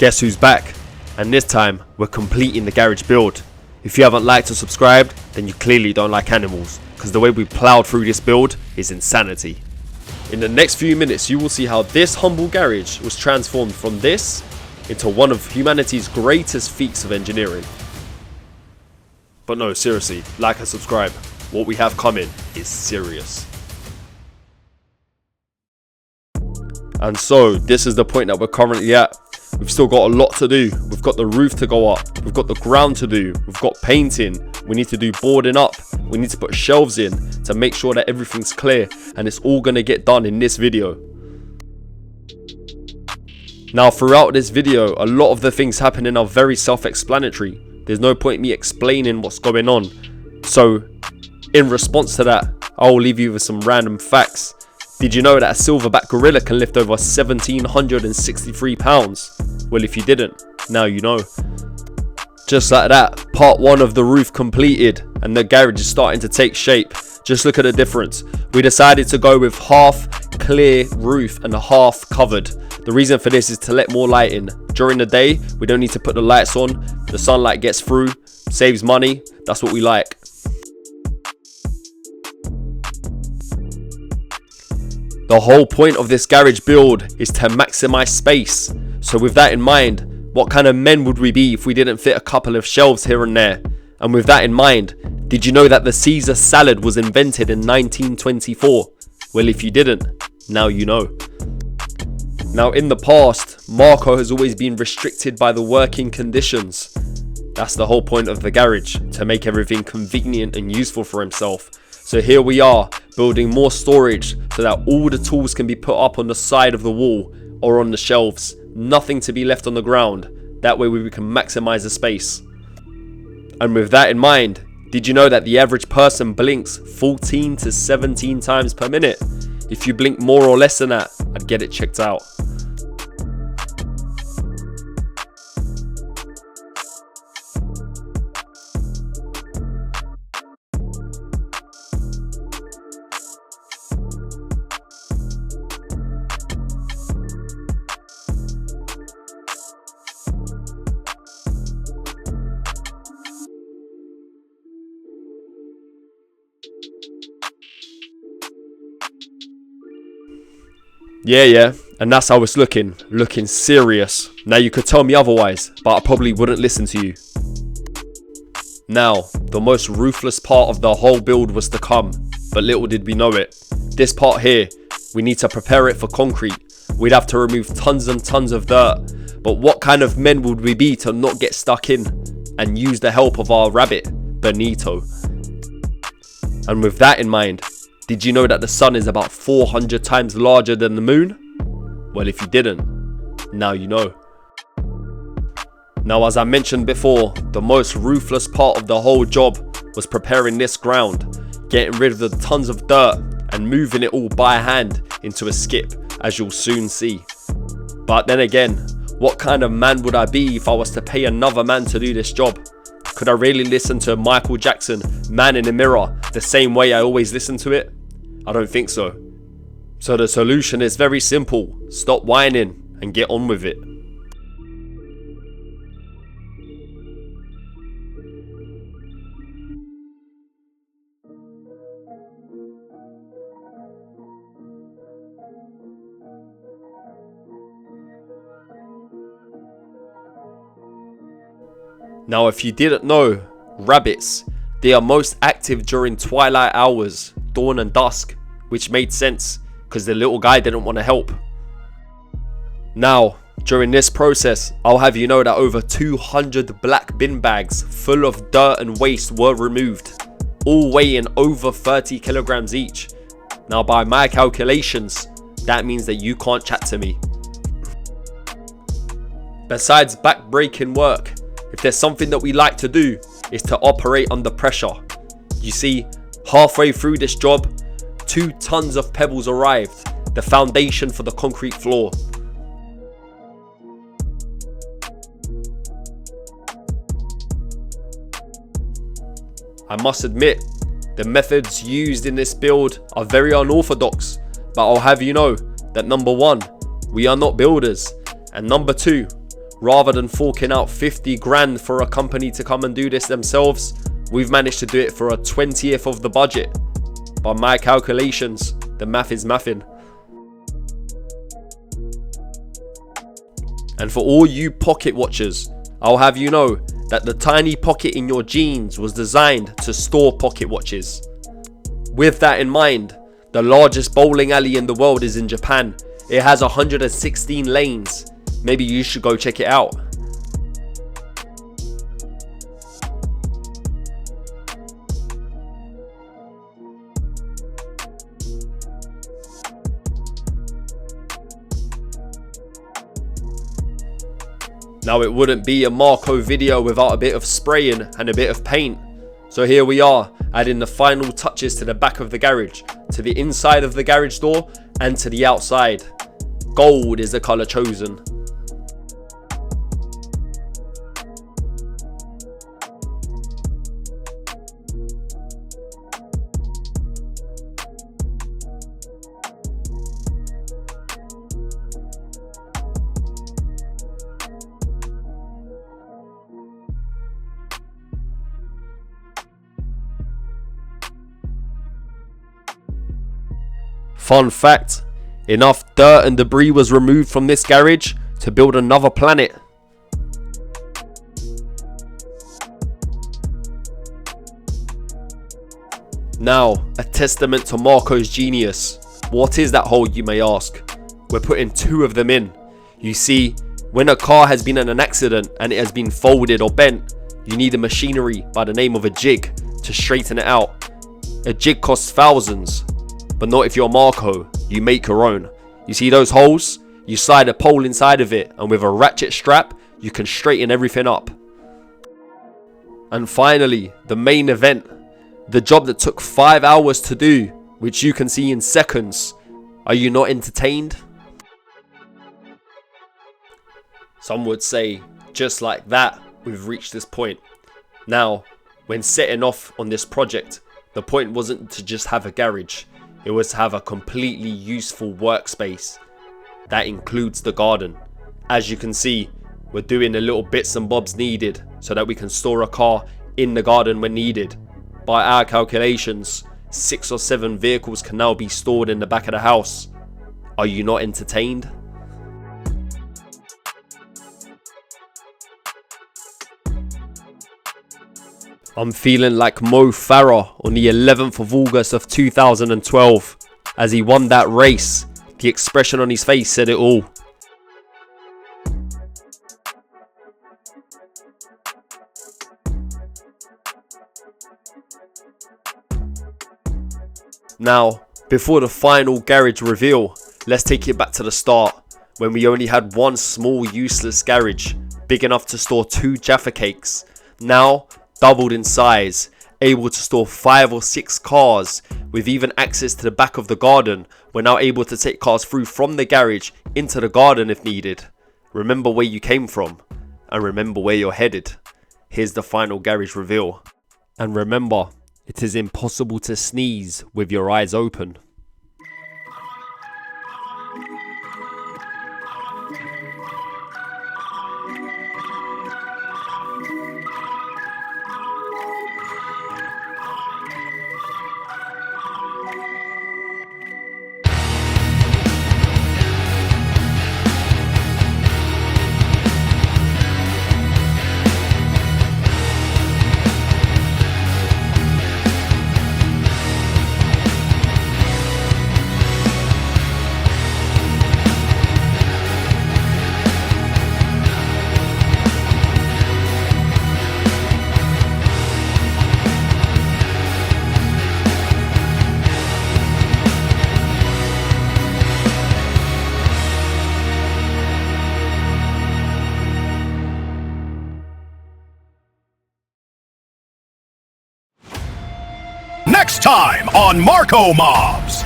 Guess who's back? And this time we're completing the garage build. If you haven't liked or subscribed, then you clearly don't like animals, because the way we ploughed through this build is insanity. In the next few minutes you will see how this humble garage was transformed from this into one of humanity's greatest feats of engineering. But no, seriously, like and subscribe. What we have coming is serious. And so this is the point that we're currently at. We've still got a lot to do. We've got the roof to go up. We've got the ground to do. We've got painting. We need to do boarding up. We need to put shelves in to make sure that everything's clear. And it's all going to get done in this video. Now throughout this video, a lot of the things happening are very self-explanatory. There's no point me explaining what's going on. So in response to that, I'll leave you with some random facts. Did you know that a silverback gorilla can lift over 1,763 pounds? Well, if you didn't, now you know. Just like that, part 1 of the roof completed and the garage is starting to take shape. Just look at the difference. We decided to go with half clear roof and half covered. The reason for this is to let more light in. During the day, we don't need to put the lights on. The sunlight gets through, saves money. That's what we like. The whole point of this garage build is to maximize space. So with that in mind, what kind of men would we be if we didn't fit a couple of shelves here and there? And with that in mind, did you know that the Caesar salad was invented in 1924? Well, if you didn't, now you know. Now in the past, Marco has always been restricted by the working conditions. That's the whole point of the garage, to make everything convenient and useful for himself. So here we are, building more storage so that all the tools can be put up on the side of the wall or on the shelves. Nothing to be left on the ground. That way we can maximize the space. And with that in mind, did you know that the average person blinks 14 to 17 times per minute? If you blink more or less than that, I'd get it checked out. Yeah, and that's how it's looking serious. Now you could tell me otherwise, but I probably wouldn't listen to you. Now, the most ruthless part of the whole build was to come, but little did we know it. This part here, we need to prepare it for concrete. We'd have to remove tons and tons of dirt, but what kind of men would we be to not get stuck in and use the help of our rabbit, Benito? And with that in mind, did you know that the sun is about 400 times larger than the moon? Well, if you didn't, now you know. Now, as I mentioned before, the most ruthless part of the whole job was preparing this ground, getting rid of the tons of dirt and moving it all by hand into a skip, as you'll soon see. But then again, what kind of man would I be if I was to pay another man to do this job? Could I really listen to Michael Jackson, Man in the Mirror, the same way I always listen to it? I don't think so. So the solution is very simple. Stop whining and get on with it. Now if you didn't know, rabbits, they are most active during twilight hours, dawn and dusk, which made sense because the little guy didn't want to help. Now, during this process, I'll have you know that over 200 black bin bags full of dirt and waste were removed, all weighing over 30 kilograms each. Now by my calculations, that means that you can't chat to me. Besides back-breaking work, if there's something that we like to do, is to operate under pressure. You see, halfway through this job, 2 tons of pebbles arrived, the foundation for the concrete floor. I must admit, the methods used in this build are very unorthodox, but I'll have you know that number 1, we are not builders, and number 2, Rather than forking out 50 grand for a company to come and do this themselves, we've managed to do it for a 20th of the budget. By my calculations, the math is mathing. And for all you pocket watchers, I'll have you know that the tiny pocket in your jeans was designed to store pocket watches. With that in mind, the largest bowling alley in the world is in Japan. It has 116 lanes. Maybe you should go check it out. Now, it wouldn't be a Marco video without a bit of spraying and a bit of paint. So here we are, adding the final touches to the back of the garage, to the inside of the garage door and to the outside. Gold is the colour chosen. Fun fact, enough dirt and debris was removed from this garage to build another planet. Now, a testament to Marco's genius. What is that hole, you may ask? We're putting 2 of them in. You see, when a car has been in an accident and it has been folded or bent, you need a machinery by the name of a jig to straighten it out. A jig costs thousands. But not if you're Marco, you make your own. You see those holes? You slide a pole inside of it, and with a ratchet strap, you can straighten everything up. And finally, the main event. The job that took 5 hours to do, which you can see in seconds. Are you not entertained? Some would say, just like that, we've reached this point. Now, when setting off on this project, the point wasn't to just have a garage. It was to have a completely useful workspace. That includes the garden. As you can see, we're doing the little bits and bobs needed so that we can store a car in the garden when needed. By our calculations, 6 or 7 vehicles can now be stored in the back of the house. Are you not entertained? I'm feeling like Mo Farah on the 11th of August of 2012. As he won that race, the expression on his face said it all. Now, before the final garage reveal, let's take it back to the start, when we only had one small useless garage, big enough to store 2 Jaffa cakes. Now, doubled in size, able to store 5 or 6 cars, with even access to the back of the garden. We're now able to take cars through from the garage into the garden if needed. Remember where you came from, and remember where you're headed. Here's the final garage reveal. And remember, it is impossible to sneeze with your eyes open. Next time on Marco Mobs.